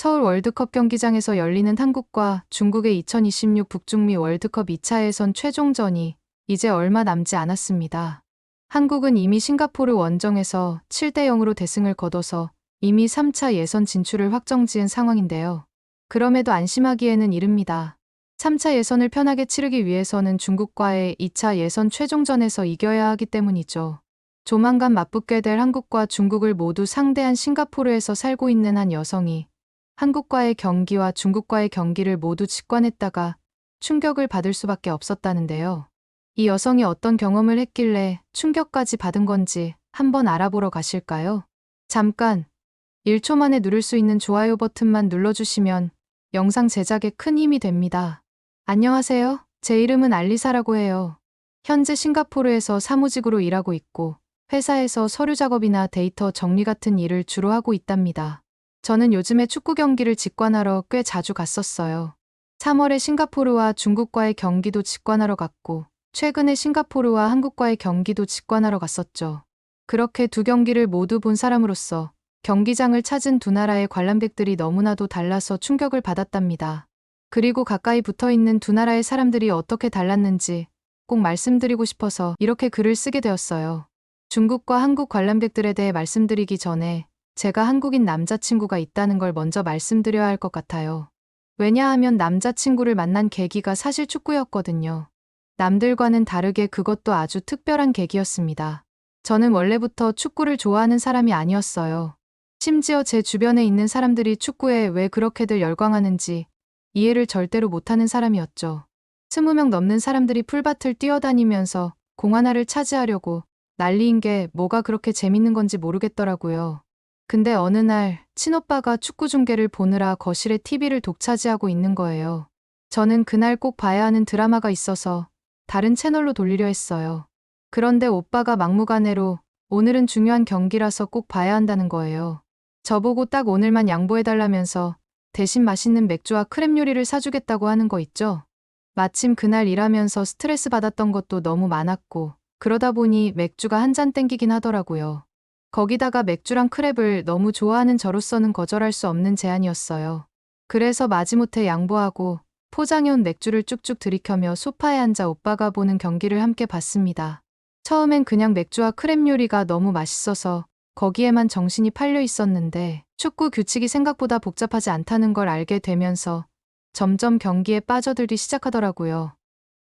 서울 월드컵 경기장에서 열리는 한국과 중국의 2026 북중미 월드컵 2차 예선 최종전이 이제 얼마 남지 않았습니다. 한국은 이미 싱가포르 원정에서 7대 0으로 대승을 거둬서 이미 3차 예선 진출을 확정지은 상황인데요. 그럼에도 안심하기에는 이릅니다. 3차 예선을 편하게 치르기 위해서는 중국과의 2차 예선 최종전에서 이겨야 하기 때문이죠. 조만간 맞붙게 될 한국과 중국을 모두 상대한 싱가포르에서 살고 있는 한 여성이 한국과의 경기와 중국과의 경기를 모두 직관했다가 충격을 받을 수밖에 없었다는데요. 이 여성이 어떤 경험을 했길래 충격까지 받은 건지 한번 알아보러 가실까요? 잠깐 1초 만에 누를 수 있는 좋아요 버튼만 눌러주시면 영상 제작에 큰 힘이 됩니다. 안녕하세요. 제 이름은 알리사라고 해요. 현재 싱가포르에서 사무직으로 일하고 있고 회사에서 서류 작업이나 데이터 정리 같은 일을 주로 하고 있답니다. 저는 요즘에 축구 경기를 직관하러 꽤 자주 갔었어요. 3월에 싱가포르와 중국과의 경기도 직관하러 갔고 최근에 싱가포르와 한국과의 경기도 직관하러 갔었죠. 그렇게 두 경기를 모두 본 사람으로서 경기장을 찾은 두 나라의 관람객들이 너무나도 달라서 충격을 받았답니다. 그리고 가까이 붙어있는 두 나라의 사람들이 어떻게 달랐는지 꼭 말씀드리고 싶어서 이렇게 글을 쓰게 되었어요. 중국과 한국 관람객들에 대해 말씀드리기 전에 제가 한국인 남자친구가 있다는 걸 먼저 말씀드려야 할 것 같아요. 왜냐하면 남자친구를 만난 계기가 사실 축구였거든요. 남들과는 다르게 그것도 아주 특별한 계기였습니다. 저는 원래부터 축구를 좋아하는 사람이 아니었어요. 심지어 제 주변에 있는 사람들이 축구에 왜 그렇게들 열광하는지 이해를 절대로 못하는 사람이었죠. 20명 넘는 사람들이 풀밭을 뛰어다니면서 공 하나를 차지하려고 난리인 게 뭐가 그렇게 재밌는 건지 모르겠더라고요. 근데 어느 날 친오빠가 축구 중계를 보느라 거실에 TV를 독차지하고 있는 거예요. 저는 그날 꼭 봐야 하는 드라마가 있어서 다른 채널로 돌리려 했어요. 그런데 오빠가 막무가내로 오늘은 중요한 경기라서 꼭 봐야 한다는 거예요. 저보고 딱 오늘만 양보해달라면서 대신 맛있는 맥주와 크랩 요리를 사주겠다고 하는 거 있죠? 마침 그날 일하면서 스트레스 받았던 것도 너무 많았고 그러다 보니 맥주가 한 잔 땡기긴 하더라고요. 거기다가 맥주랑 크랩을 너무 좋아하는 저로서는 거절할 수 없는 제안이었어요. 그래서 마지못해 양보하고 포장해온 맥주를 쭉쭉 들이켜며 소파에 앉아 오빠가 보는 경기를 함께 봤습니다. 처음엔 그냥 맥주와 크랩 요리가 너무 맛있어서 거기에만 정신이 팔려 있었는데 축구 규칙이 생각보다 복잡하지 않다는 걸 알게 되면서 점점 경기에 빠져들기 시작하더라고요.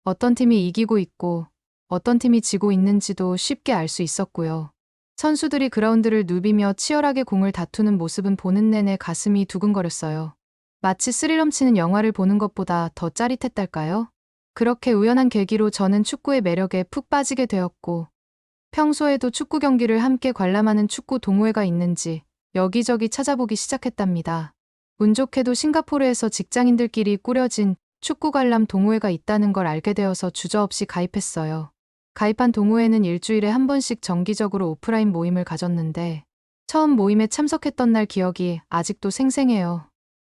어떤 팀이 이기고 있고 어떤 팀이 지고 있는지도 쉽게 알 수 있었고요. 선수들이 그라운드를 누비며 치열하게 공을 다투는 모습은 보는 내내 가슴이 두근거렸어요. 마치 스릴 넘치는 영화를 보는 것보다 더 짜릿했달까요? 그렇게 우연한 계기로 저는 축구의 매력에 푹 빠지게 되었고 평소에도 축구 경기를 함께 관람하는 축구 동호회가 있는지 여기저기 찾아보기 시작했답니다. 운 좋게도 싱가포르에서 직장인들끼리 꾸려진 축구 관람 동호회가 있다는 걸 알게 되어서 주저없이 가입했어요. 가입한 동호회는 일주일에 한 번씩 정기적으로 오프라인 모임을 가졌는데 처음 모임에 참석했던 날 기억이 아직도 생생해요.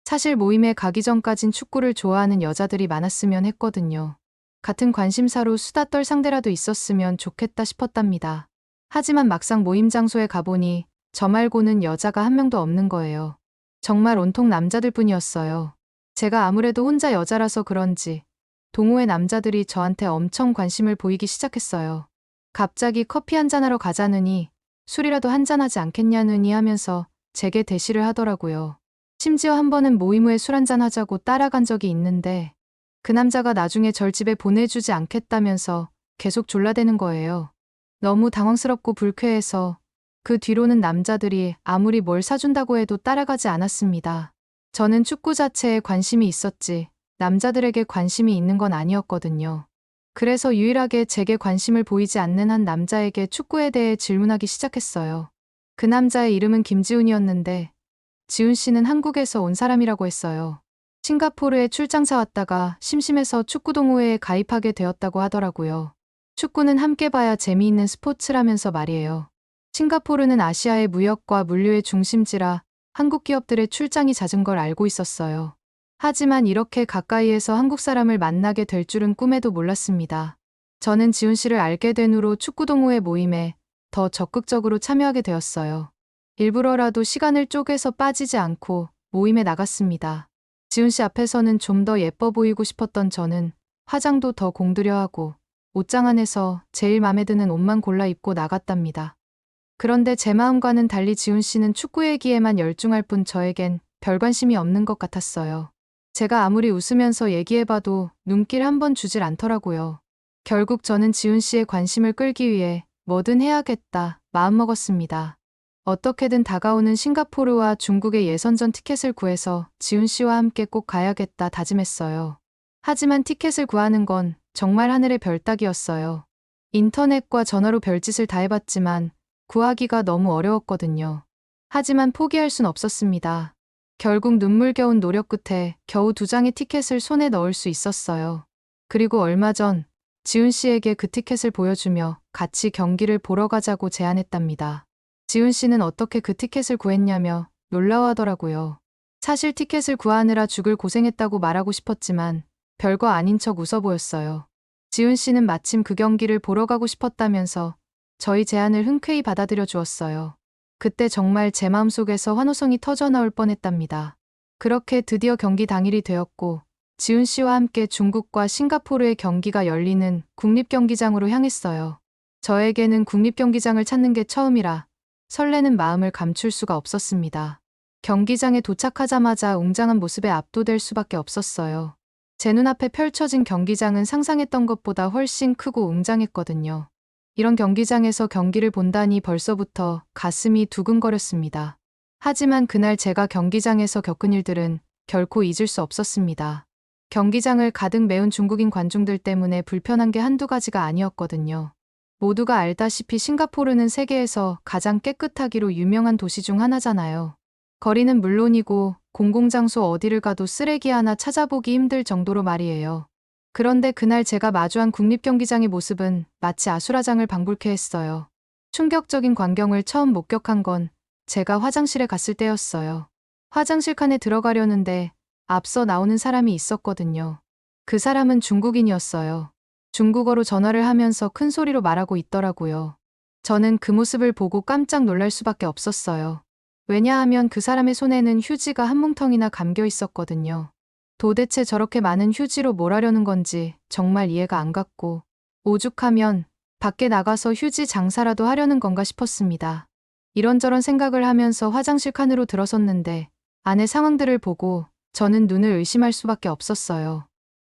사실 모임에 가기 전까진 축구를 좋아하는 여자들이 많았으면 했거든요. 같은 관심사로 수다 떨 상대라도 있었으면 좋겠다 싶었답니다. 하지만 막상 모임 장소에 가보니 저 말고는 여자가 한 명도 없는 거예요. 정말 온통 남자들뿐이었어요. 제가 아무래도 혼자 여자라서 그런지 동호회 남자들이 저한테 엄청 관심을 보이기 시작했어요. 갑자기 커피 한잔하러 가자느니 술이라도 한잔하지 않겠냐느니 하면서 제게 대시를 하더라고요. 심지어 한 번은 모임 후에 술 한잔 하자고 따라간 적이 있는데 그 남자가 나중에 절 집에 보내주지 않겠다면서 계속 졸라대는 거예요. 너무 당황스럽고 불쾌해서 그 뒤로는 남자들이 아무리 뭘 사준다고 해도 따라가지 않았습니다. 저는 축구 자체에 관심이 있었지 남자들에게 관심이 있는 건 아니었거든요. 그래서 유일하게 제게 관심을 보이지 않는 한 남자에게 축구에 대해 질문하기 시작했어요. 그 남자의 이름은 김지훈이었는데 지훈 씨는 한국에서 온 사람이라고 했어요. 싱가포르에 출장사 왔다가 심심해서 축구 동호회에 가입하게 되었다고 하더라고요. 축구는 함께 봐야 재미있는 스포츠라면서 말이에요. 싱가포르는 아시아의 무역과 물류의 중심지라 한국 기업들의 출장이 잦은 걸 알고 있었어요. 하지만 이렇게 가까이에서 한국 사람을 만나게 될 줄은 꿈에도 몰랐습니다. 저는 지훈 씨를 알게 된 후로 축구 동호회 모임에 더 적극적으로 참여하게 되었어요. 일부러라도 시간을 쪼개서 빠지지 않고 모임에 나갔습니다. 지훈 씨 앞에서는 좀 더 예뻐 보이고 싶었던 저는 화장도 더 공들여 하고 옷장 안에서 제일 마음에 드는 옷만 골라 입고 나갔답니다. 그런데 제 마음과는 달리 지훈 씨는 축구 얘기에만 열중할 뿐 저에겐 별 관심이 없는 것 같았어요. 제가 아무리 웃으면서 얘기해봐도 눈길 한 번 주질 않더라고요. 결국 저는 지훈 씨의 관심을 끌기 위해 뭐든 해야겠다 마음먹었습니다. 어떻게든 다가오는 싱가포르와 중국의 예선전 티켓을 구해서 지훈 씨와 함께 꼭 가야겠다 다짐했어요. 하지만 티켓을 구하는 건 정말 하늘의 별 따기였어요. 인터넷과 전화로 별짓을 다 해봤지만 구하기가 너무 어려웠거든요. 하지만 포기할 순 없었습니다. 결국 눈물겨운 노력 끝에 겨우 2장의 티켓을 손에 넣을 수 있었어요. 그리고 얼마 전 지훈 씨에게 그 티켓을 보여주며 같이 경기를 보러 가자고 제안했답니다. 지훈 씨는 어떻게 그 티켓을 구했냐며 놀라워하더라고요. 사실 티켓을 구하느라 죽을 고생했다고 말하고 싶었지만 별거 아닌 척 웃어 보였어요. 지훈 씨는 마침 그 경기를 보러 가고 싶었다면서 저희 제안을 흔쾌히 받아들여 주었어요. 그때 정말 제 마음속에서 환호성이 터져나올 뻔했답니다. 그렇게 드디어 경기 당일이 되었고 지훈 씨와 함께 중국과 싱가포르의 경기가 열리는 국립경기장으로 향했어요. 저에게는 국립경기장을 찾는 게 처음이라 설레는 마음을 감출 수가 없었습니다. 경기장에 도착하자마자 웅장한 모습에 압도될 수밖에 없었어요. 제 눈앞에 펼쳐진 경기장은 상상했던 것보다 훨씬 크고 웅장했거든요. 이런 경기장에서 경기를 본다니 벌써부터 가슴이 두근거렸습니다. 하지만 그날 제가 경기장에서 겪은 일들은 결코 잊을 수 없었습니다. 경기장을 가득 메운 중국인 관중들 때문에 불편한 게 한두 가지가 아니었거든요. 모두가 알다시피 싱가포르는 세계에서 가장 깨끗하기로 유명한 도시 중 하나잖아요. 거리는 물론이고 공공장소 어디를 가도 쓰레기 하나 찾아보기 힘들 정도로 말이에요. 그런데 그날 제가 마주한 국립경기장의 모습은 마치 아수라장을 방불케 했어요. 충격적인 광경을 처음 목격한 건 제가 화장실에 갔을 때였어요. 화장실 칸에 들어가려는데 앞서 나오는 사람이 있었거든요. 그 사람은 중국인이었어요. 중국어로 전화를 하면서 큰 소리로 말하고 있더라고요. 저는 그 모습을 보고 깜짝 놀랄 수밖에 없었어요. 왜냐하면 그 사람의 손에는 휴지가 한 뭉텅이나 감겨 있었거든요. 도대체 저렇게 많은 휴지로 뭘 하려는 건지 정말 이해가 안 갔고 오죽하면 밖에 나가서 휴지 장사라도 하려는 건가 싶었습니다. 이런저런 생각을 하면서 화장실 칸으로 들어섰는데 안의 상황들을 보고 저는 눈을 의심할 수밖에 없었어요.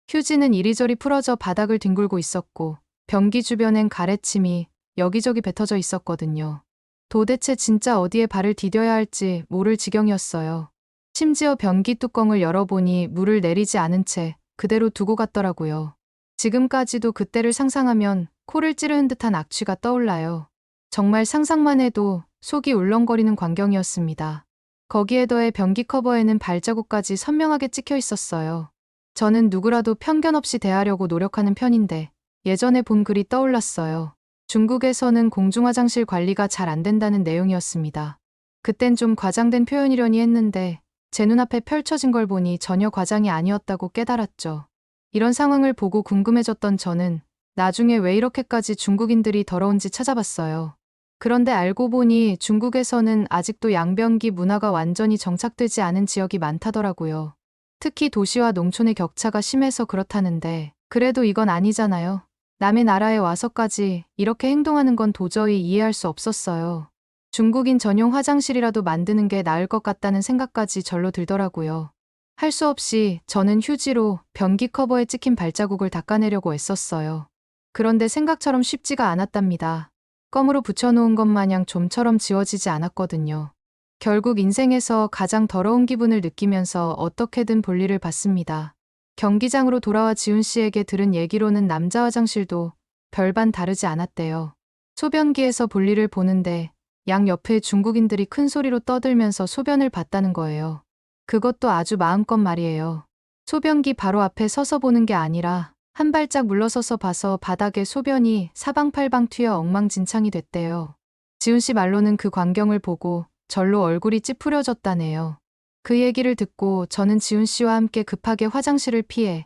휴지는 이리저리 풀어져 바닥을 뒹굴고 있었고 변기 주변엔 가래침이 여기저기 뱉어져 있었거든요. 도대체 진짜 어디에 발을 디뎌야 할지 모를 지경이었어요. 심지어 변기 뚜껑을 열어보니 물을 내리지 않은 채 그대로 두고 갔더라고요. 지금까지도 그때를 상상하면 코를 찌르는 듯한 악취가 떠올라요. 정말 상상만 해도 속이 울렁거리는 광경이었습니다. 거기에 더해 변기 커버에는 발자국까지 선명하게 찍혀 있었어요. 저는 누구라도 편견 없이 대하려고 노력하는 편인데 예전에 본 글이 떠올랐어요. 중국에서는 공중화장실 관리가 잘 안 된다는 내용이었습니다. 그땐 좀 과장된 표현이려니 했는데 제 눈앞에 펼쳐진 걸 보니 전혀 과장이 아니었다고 깨달았죠. 이런 상황을 보고 궁금해졌던 저는 나중에 왜 이렇게까지 중국인들이 더러운지 찾아봤어요. 그런데 알고 보니 중국에서는 아직도 양변기 문화가 완전히 정착되지 않은 지역이 많다더라고요. 특히 도시와 농촌의 격차가 심해서 그렇다는데 그래도 이건 아니잖아요. 남의 나라에 와서까지 이렇게 행동하는 건 도저히 이해할 수 없었어요. 중국인 전용 화장실이라도 만드는 게 나을 것 같다는 생각까지 절로 들더라고요. 할 수 없이 저는 휴지로 변기 커버에 찍힌 발자국을 닦아내려고 애썼어요. 그런데 생각처럼 쉽지가 않았답니다. 껌으로 붙여놓은 것 마냥 좀처럼 지워지지 않았거든요. 결국 인생에서 가장 더러운 기분을 느끼면서 어떻게든 볼일을 봤습니다. 경기장으로 돌아와 지훈 씨에게 들은 얘기로는 남자 화장실도 별반 다르지 않았대요. 소변기에서 볼일을 보는데 양 옆에 중국인들이 큰 소리로 떠들면서 소변을 봤다는 거예요. 그것도 아주 마음껏 말이에요. 소변기 바로 앞에 서서 보는 게 아니라 한 발짝 물러서서 봐서 바닥에 소변이 사방팔방 튀어 엉망진창이 됐대요. 지훈 씨 말로는 그 광경을 보고 절로 얼굴이 찌푸려졌다네요. 그 얘기를 듣고 저는 지훈 씨와 함께 급하게 화장실을 피해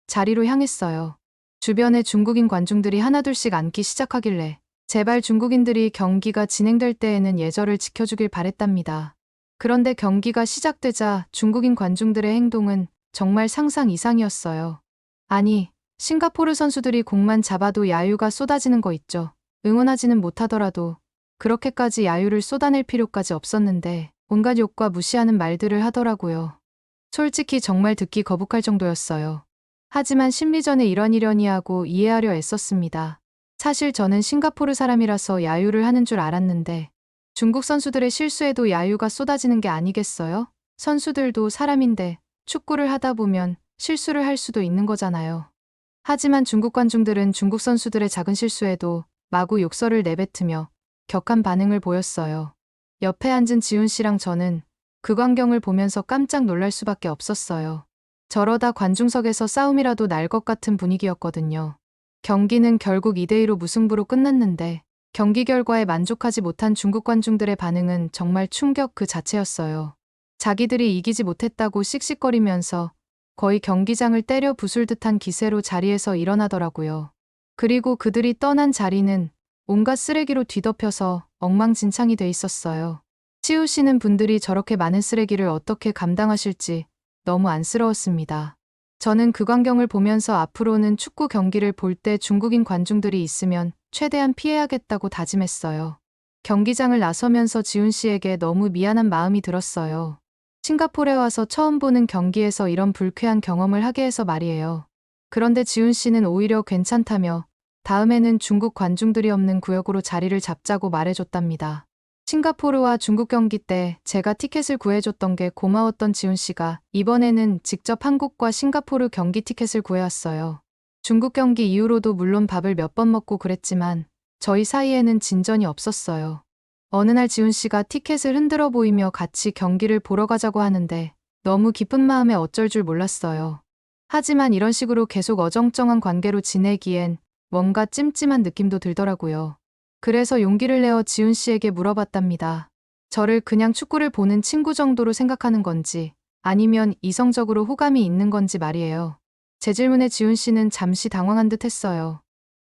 자리로 향했어요. 주변에 중국인 관중들이 하나둘씩 앉기 시작하길래 제발 중국인들이 경기가 진행될 때에는 예절을 지켜주길 바랬답니다. 그런데 경기가 시작되자 중국인 관중들의 행동은 정말 상상 이상이었어요. 아니, 싱가포르 선수들이 공만 잡아도 야유가 쏟아지는 거 있죠. 응원하지는 못하더라도 그렇게까지 야유를 쏟아낼 필요까지 없었는데 온갖 욕과 무시하는 말들을 하더라고요. 솔직히 정말 듣기 거북할 정도였어요. 하지만 심리전에 이러니 하고 이해하려 애썼습니다. 사실 저는 싱가포르 사람이라서 야유를 하는 줄 알았는데 중국 선수들의 실수에도 야유가 쏟아지는 게 아니겠어요? 선수들도 사람인데 축구를 하다 보면 실수를 할 수도 있는 거잖아요. 하지만 중국 관중들은 중국 선수들의 작은 실수에도 마구 욕설을 내뱉으며 격한 반응을 보였어요. 옆에 앉은 지훈 씨랑 저는 그 광경을 보면서 깜짝 놀랄 수밖에 없었어요. 저러다 관중석에서 싸움이라도 날 것 같은 분위기였거든요. 경기는 결국 2대2로 무승부로 끝났는데 경기 결과에 만족하지 못한 중국 관중들의 반응은 정말 충격 그 자체였어요. 자기들이 이기지 못했다고 씩씩거리면서 거의 경기장을 때려 부술 듯한 기세로 자리에서 일어나더라고요. 그리고 그들이 떠난 자리는 온갖 쓰레기로 뒤덮여서 엉망진창이 돼 있었어요. 치우시는 분들이 저렇게 많은 쓰레기를 어떻게 감당하실지 너무 안쓰러웠습니다. 저는 그 광경을 보면서 앞으로는 축구 경기를 볼 때 중국인 관중들이 있으면 최대한 피해야겠다고 다짐했어요. 경기장을 나서면서 지훈 씨에게 너무 미안한 마음이 들었어요. 싱가포르에 와서 처음 보는 경기에서 이런 불쾌한 경험을 하게 해서 말이에요. 그런데 지훈 씨는 오히려 괜찮다며 다음에는 중국 관중들이 없는 구역으로 자리를 잡자고 말해줬답니다. 싱가포르와 중국 경기 때 제가 티켓을 구해줬던 게 고마웠던 지훈 씨가 이번에는 직접 한국과 싱가포르 경기 티켓을 구해왔어요. 중국 경기 이후로도 물론 밥을 몇 번 먹고 그랬지만 저희 사이에는 진전이 없었어요. 어느 날 지훈 씨가 티켓을 흔들어 보이며 같이 경기를 보러 가자고 하는데 너무 기쁜 마음에 어쩔 줄 몰랐어요. 하지만 이런 식으로 계속 어정쩡한 관계로 지내기엔 뭔가 찜찜한 느낌도 들더라고요. 그래서 용기를 내어 지훈 씨에게 물어봤답니다. 저를 그냥 축구를 보는 친구 정도로 생각하는 건지 아니면 이성적으로 호감이 있는 건지 말이에요. 제 질문에 지훈 씨는 잠시 당황한 듯 했어요.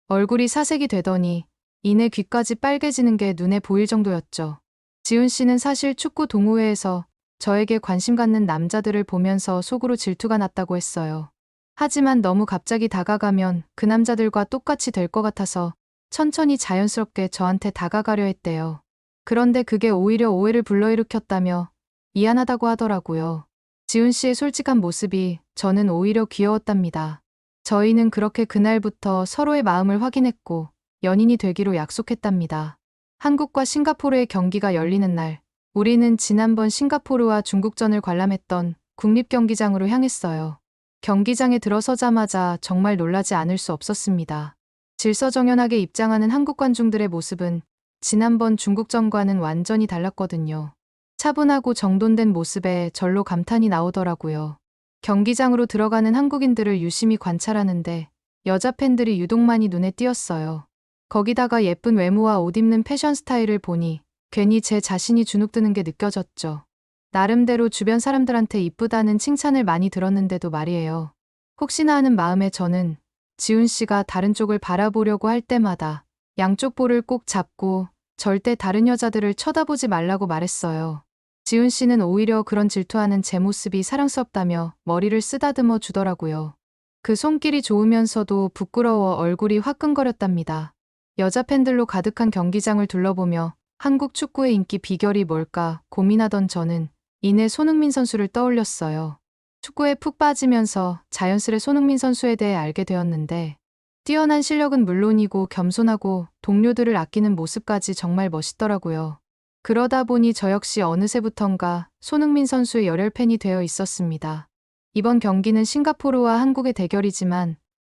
얼굴이 사색이 되더니 이내 귀까지 빨개지는 게 눈에 보일 정도였죠. 지훈 씨는 사실 축구 동호회에서 저에게 관심 갖는 남자들을 보면서 속으로 질투가 났다고 했어요. 하지만 너무 갑자기 다가가면 그 남자들과 똑같이 될 것 같아서 천천히 자연스럽게 저한테 다가가려 했대요. 그런데 그게 오히려 오해를 불러일으켰다며 미안하다고 하더라고요. 지훈 씨의 솔직한 모습이 저는 오히려 귀여웠답니다. 저희는 그렇게 그날부터 서로의 마음을 확인했고 연인이 되기로 약속했답니다. 한국과 싱가포르의 경기가 열리는 날, 우리는 지난번 싱가포르와 중국전을 관람했던 국립경기장으로 향했어요. 경기장에 들어서자마자 정말 놀라지 않을 수 없었습니다. 질서정연하게 입장하는 한국 관중들의 모습은 지난번 중국전과는 완전히 달랐거든요. 차분하고 정돈된 모습에 절로 감탄이 나오더라고요. 경기장으로 들어가는 한국인들을 유심히 관찰하는데 여자 팬들이 유독 많이 눈에 띄었어요. 거기다가 예쁜 외모와 옷 입는 패션 스타일을 보니 괜히 제 자신이 주눅드는 게 느껴졌죠. 나름대로 주변 사람들한테 이쁘다는 칭찬을 많이 들었는데도 말이에요. 혹시나 하는 마음에 저는 지훈 씨가 다른 쪽을 바라보려고 할 때마다 양쪽 볼을 꼭 잡고 절대 다른 여자들을 쳐다보지 말라고 말했어요. 지훈 씨는 오히려 그런 질투하는 제 모습이 사랑스럽다며 머리를 쓰다듬어 주더라고요. 그 손길이 좋으면서도 부끄러워 얼굴이 화끈거렸답니다. 여자 팬들로 가득한 경기장을 둘러보며 한국 축구의 인기 비결이 뭘까 고민하던 저는 이내 손흥민 선수를 떠올렸어요. 축구에 푹 빠지면서 자연스레 손흥민 선수에 대해 알게 되었는데 뛰어난 실력은 물론이고 겸손하고 동료들을 아끼는 모습까지 정말 멋있더라고요. 그러다 보니 저 역시 어느새부턴가 손흥민 선수의 열혈 팬이 되어 있었습니다. 이번 경기는 싱가포르와 한국의 대결이지만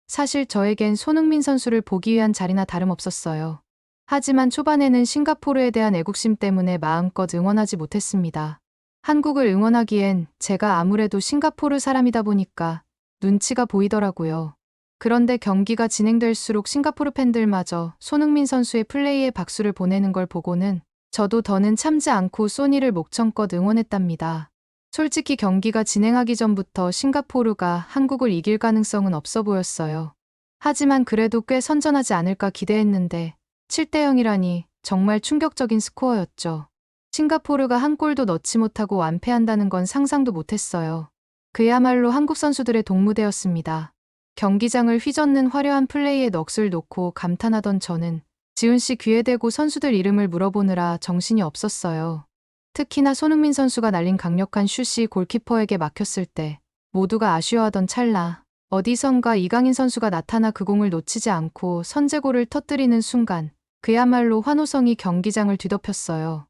사실 저에겐 손흥민 선수를 보기 위한 자리나 다름없었어요. 하지만 초반에는 싱가포르에 대한 애국심 때문에 마음껏 응원하지 못했습니다. 한국을 응원하기엔 제가 아무래도 싱가포르 사람이다 보니까 눈치가 보이더라고요. 그런데 경기가 진행될수록 싱가포르 팬들마저 손흥민 선수의 플레이에 박수를 보내는 걸 보고는 저도 더는 참지 않고 소니를 목청껏 응원했답니다. 솔직히 경기가 진행하기 전부터 싱가포르가 한국을 이길 가능성은 없어 보였어요. 하지만 그래도 꽤 선전하지 않을까 기대했는데 7대 0이라니 정말 충격적인 스코어였죠. 싱가포르가 한 골도 넣지 못하고 완패한다는 건 상상도 못했어요. 그야말로 한국 선수들의 동무대였습니다. 경기장을 휘젓는 화려한 플레이에 넋을 놓고 감탄하던 저는 지훈 씨 귀에 대고 선수들 이름을 물어보느라 정신이 없었어요. 특히나 손흥민 선수가 날린 강력한 슛이 골키퍼에게 막혔을 때 모두가 아쉬워하던 찰나 어디선가 이강인 선수가 나타나 그 공을 놓치지 않고 선제골을 터뜨리는 순간 그야말로 환호성이 경기장을 뒤덮였어요.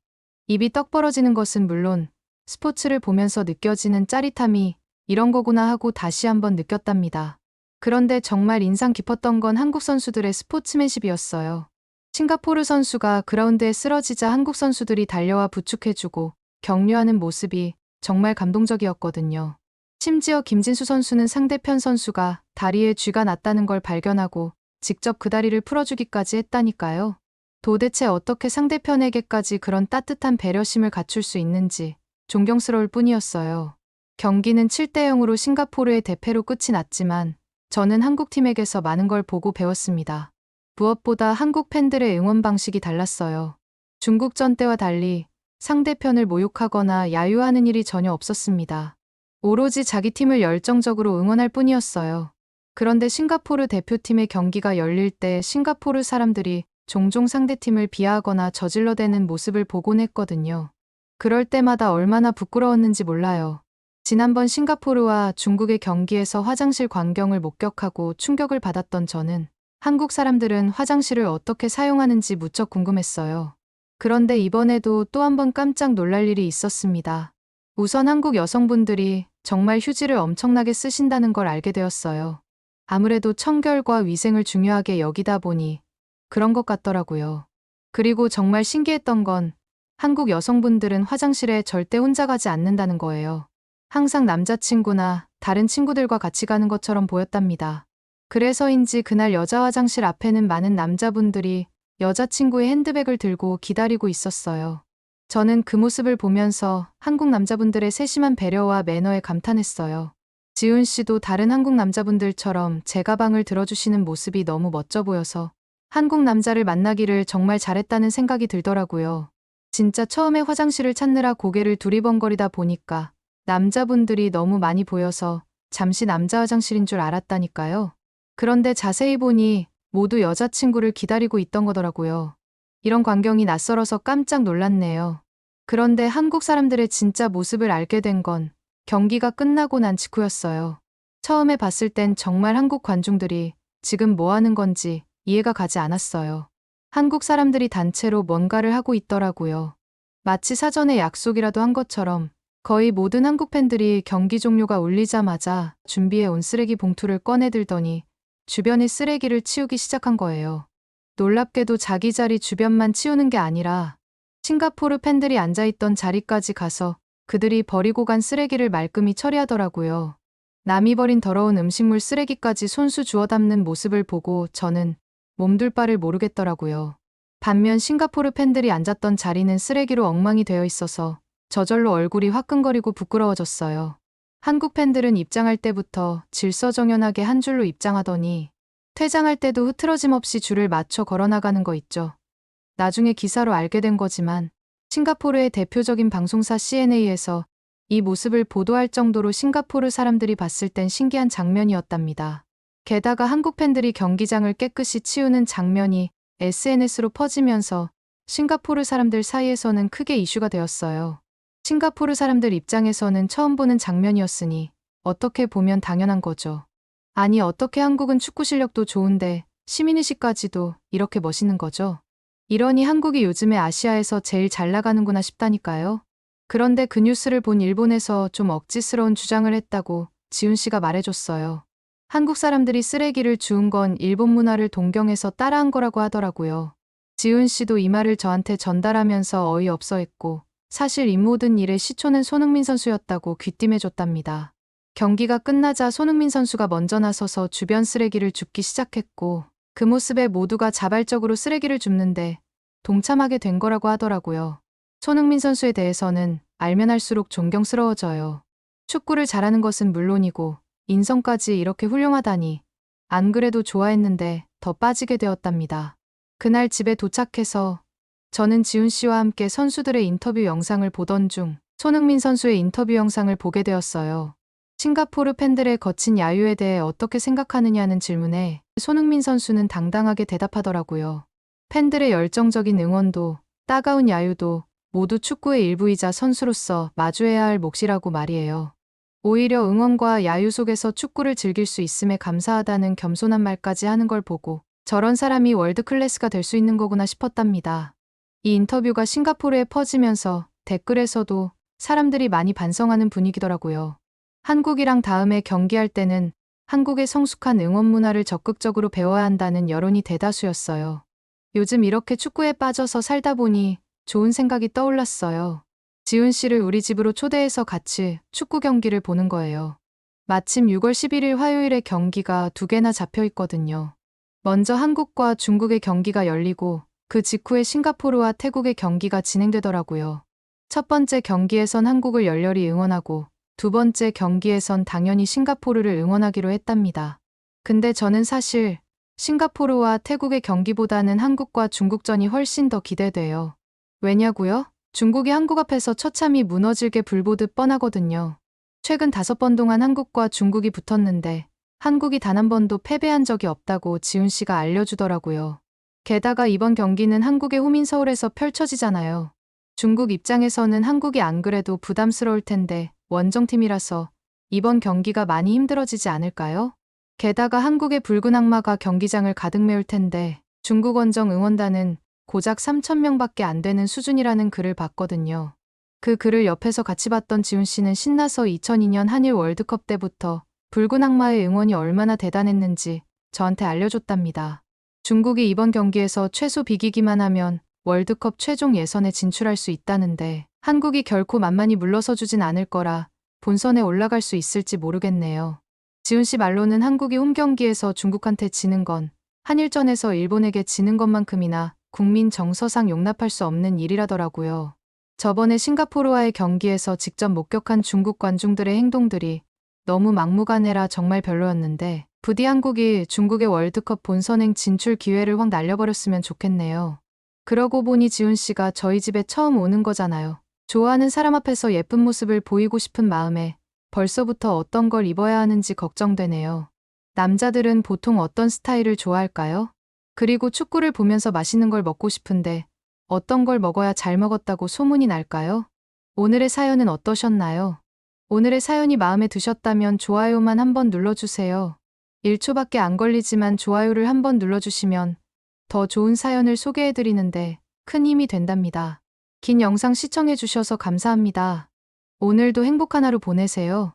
입이 떡 벌어지는 것은 물론 스포츠를 보면서 느껴지는 짜릿함이 이런 거구나 하고 다시 한번 느꼈답니다. 그런데 정말 인상 깊었던 건 한국 선수들의 스포츠맨십이었어요. 싱가포르 선수가 그라운드에 쓰러지자 한국 선수들이 달려와 부축해주고 격려하는 모습이 정말 감동적이었거든요. 심지어 김진수 선수는 상대편 선수가 다리에 쥐가 났다는 걸 발견하고 직접 그 다리를 풀어주기까지 했다니까요. 도대체 어떻게 상대편에게까지 그런 따뜻한 배려심을 갖출 수 있는지 존경스러울 뿐이었어요. 경기는 7대0으로 싱가포르의 대패로 끝이 났지만 저는 한국팀에게서 많은 걸 보고 배웠습니다. 무엇보다 한국 팬들의 응원 방식이 달랐어요. 중국전 때와 달리 상대편을 모욕하거나 야유하는 일이 전혀 없었습니다. 오로지 자기 팀을 열정적으로 응원할 뿐이었어요. 그런데 싱가포르 대표팀의 경기가 열릴 때 싱가포르 사람들이 종종 상대팀을 비하하거나 저질러대는 모습을 보곤 했거든요. 그럴 때마다 얼마나 부끄러웠는지 몰라요. 지난번 싱가포르와 중국의 경기에서 화장실 광경을 목격하고 충격을 받았던 저는 한국 사람들은 화장실을 어떻게 사용하는지 무척 궁금했어요. 그런데 이번에도 또 한 번 깜짝 놀랄 일이 있었습니다. 우선 한국 여성분들이 정말 휴지를 엄청나게 쓰신다는 걸 알게 되었어요. 아무래도 청결과 위생을 중요하게 여기다 보니 그런 것 같더라고요. 그리고 정말 신기했던 건 한국 여성분들은 화장실에 절대 혼자 가지 않는다는 거예요. 항상 남자친구나 다른 친구들과 같이 가는 것처럼 보였답니다. 그래서인지 그날 여자 화장실 앞에는 많은 남자분들이 여자친구의 핸드백을 들고 기다리고 있었어요. 저는 그 모습을 보면서 한국 남자분들의 세심한 배려와 매너에 감탄했어요. 지훈 씨도 다른 한국 남자분들처럼 제 가방을 들어주시는 모습이 너무 멋져 보여서 한국 남자를 만나기를 정말 잘했다는 생각이 들더라고요. 진짜 처음에 화장실을 찾느라 고개를 두리번거리다 보니까 남자분들이 너무 많이 보여서 잠시 남자 화장실인 줄 알았다니까요. 그런데 자세히 보니 모두 여자친구를 기다리고 있던 거더라고요. 이런 광경이 낯설어서 깜짝 놀랐네요. 그런데 한국 사람들의 진짜 모습을 알게 된 건 경기가 끝나고 난 직후였어요. 처음에 봤을 땐 정말 한국 관중들이 지금 뭐 하는 건지 이해가 가지 않았어요. 한국 사람들이 단체로 뭔가를 하고 있더라고요. 마치 사전에 약속이라도 한 것처럼 거의 모든 한국 팬들이 경기 종료가 울리자마자 준비해 온 쓰레기 봉투를 꺼내들더니 주변의 쓰레기를 치우기 시작한 거예요. 놀랍게도 자기 자리 주변만 치우는 게 아니라 싱가포르 팬들이 앉아있던 자리까지 가서 그들이 버리고 간 쓰레기를 말끔히 처리하더라고요. 남이 버린 더러운 음식물 쓰레기까지 손수 주워 담는 모습을 보고 저는 몸둘 바를 모르겠더라고요. 반면 싱가포르 팬들이 앉았던 자리는 쓰레기로 엉망이 되어 있어서 저절로 얼굴이 화끈거리고 부끄러워졌어요. 한국 팬들은 입장할 때부터 질서정연하게 한 줄로 입장하더니 퇴장할 때도 흐트러짐 없이 줄을 맞춰 걸어나가는 거 있죠. 나중에 기사로 알게 된 거지만 싱가포르의 대표적인 방송사 CNA에서 이 모습을 보도할 정도로 싱가포르 사람들이 봤을 땐 신기한 장면이었답니다. 게다가 한국 팬들이 경기장을 깨끗이 치우는 장면이 SNS로 퍼지면서 싱가포르 사람들 사이에서는 크게 이슈가 되었어요. 싱가포르 사람들 입장에서는 처음 보는 장면이었으니 어떻게 보면 당연한 거죠. 아니 어떻게 한국은 축구 실력도 좋은데 시민의식까지도 이렇게 멋있는 거죠? 이러니 한국이 요즘에 아시아에서 제일 잘 나가는구나 싶다니까요. 그런데 그 뉴스를 본 일본에서 좀 억지스러운 주장을 했다고 지훈 씨가 말해줬어요. 한국 사람들이 쓰레기를 주운 건 일본 문화를 동경해서 따라한 거라고 하더라고요. 지훈 씨도 이 말을 저한테 전달하면서 어이없어 했고 사실 이 모든 일의 시초는 손흥민 선수였다고 귀띔해줬답니다. 경기가 끝나자 손흥민 선수가 먼저 나서서 주변 쓰레기를 줍기 시작했고 그 모습에 모두가 자발적으로 쓰레기를 줍는데 동참하게 된 거라고 하더라고요. 손흥민 선수에 대해서는 알면 할수록 존경스러워져요. 축구를 잘하는 것은 물론이고 인성까지 이렇게 훌륭하다니 안 그래도 좋아했는데 더 빠지게 되었답니다. 그날 집에 도착해서 저는 지훈 씨와 함께 선수들의 인터뷰 영상을 보던 중 손흥민 선수의 인터뷰 영상을 보게 되었어요. 싱가포르 팬들의 거친 야유에 대해 어떻게 생각하느냐는 질문에 손흥민 선수는 당당하게 대답하더라고요. 팬들의 열정적인 응원도 따가운 야유도 모두 축구의 일부이자 선수로서 마주해야 할 몫이라고 말이에요. 오히려 응원과 야유 속에서 축구를 즐길 수 있음에 감사하다는 겸손한 말까지 하는 걸 보고 저런 사람이 월드 클래스가 될 수 있는 거구나 싶었답니다. 이 인터뷰가 싱가포르에 퍼지면서 댓글에서도 사람들이 많이 반성하는 분위기더라고요. 한국이랑 다음에 경기할 때는 한국의 성숙한 응원 문화를 적극적으로 배워야 한다는 여론이 대다수였어요. 요즘 이렇게 축구에 빠져서 살다 보니 좋은 생각이 떠올랐어요. 지훈 씨를 우리 집으로 초대해서 같이 축구 경기를 보는 거예요. 마침 6월 11일 화요일에 경기가 2개나 잡혀 있거든요. 먼저 한국과 중국의 경기가 열리고 그 직후에 싱가포르와 태국의 경기가 진행되더라고요. 첫 번째 경기에선 한국을 열렬히 응원하고 두 번째 경기에선 당연히 싱가포르를 응원하기로 했답니다. 근데 저는 사실 싱가포르와 태국의 경기보다는 한국과 중국전이 훨씬 더 기대돼요. 왜냐고요? 중국이 한국 앞에서 처참히 무너질 게 불보듯 뻔하거든요. 최근 5번 동안 한국과 중국이 붙었는데 한국이 단 한 번도 패배한 적이 없다고 지훈 씨가 알려주더라고요. 게다가 이번 경기는 한국의 홈인 서울에서 펼쳐지잖아요. 중국 입장에서는 한국이 안 그래도 부담스러울 텐데 원정팀이라서 이번 경기가 많이 힘들어지지 않을까요? 게다가 한국의 붉은 악마가 경기장을 가득 메울 텐데 중국 원정 응원단은 고작 3,000명밖에 안 되는 수준이라는 글을 봤거든요. 그 글을 옆에서 같이 봤던 지훈 씨는 신나서 2002년 한일 월드컵 때부터 붉은 악마의 응원이 얼마나 대단했는지 저한테 알려줬답니다. 중국이 이번 경기에서 최소 비기기만 하면 월드컵 최종 예선에 진출할 수 있다는데 한국이 결코 만만히 물러서 주진 않을 거라 본선에 올라갈 수 있을지 모르겠네요. 지훈 씨 말로는 한국이 홈 경기에서 중국한테 지는 건 한일전에서 일본에게 지는 것만큼이나 국민 정서상 용납할 수 없는 일이라더라고요. 저번에 싱가포르와의 경기에서 직접 목격한 중국 관중들의 행동들이 너무 막무가내라 정말 별로였는데 부디 한국이 중국의 월드컵 본선행 진출 기회를 확 날려버렸으면 좋겠네요. 그러고 보니 지훈 씨가 저희 집에 처음 오는 거잖아요. 좋아하는 사람 앞에서 예쁜 모습을 보이고 싶은 마음에 벌써부터 어떤 걸 입어야 하는지 걱정되네요. 남자들은 보통 어떤 스타일을 좋아할까요? 그리고 축구를 보면서 맛있는 걸 먹고 싶은데 어떤 걸 먹어야 잘 먹었다고 소문이 날까요? 오늘의 사연은 어떠셨나요? 오늘의 사연이 마음에 드셨다면 좋아요만 한번 눌러주세요. 1초밖에 안 걸리지만 좋아요를 한번 눌러주시면 더 좋은 사연을 소개해드리는데 큰 힘이 된답니다. 긴 영상 시청해주셔서 감사합니다. 오늘도 행복한 하루 보내세요.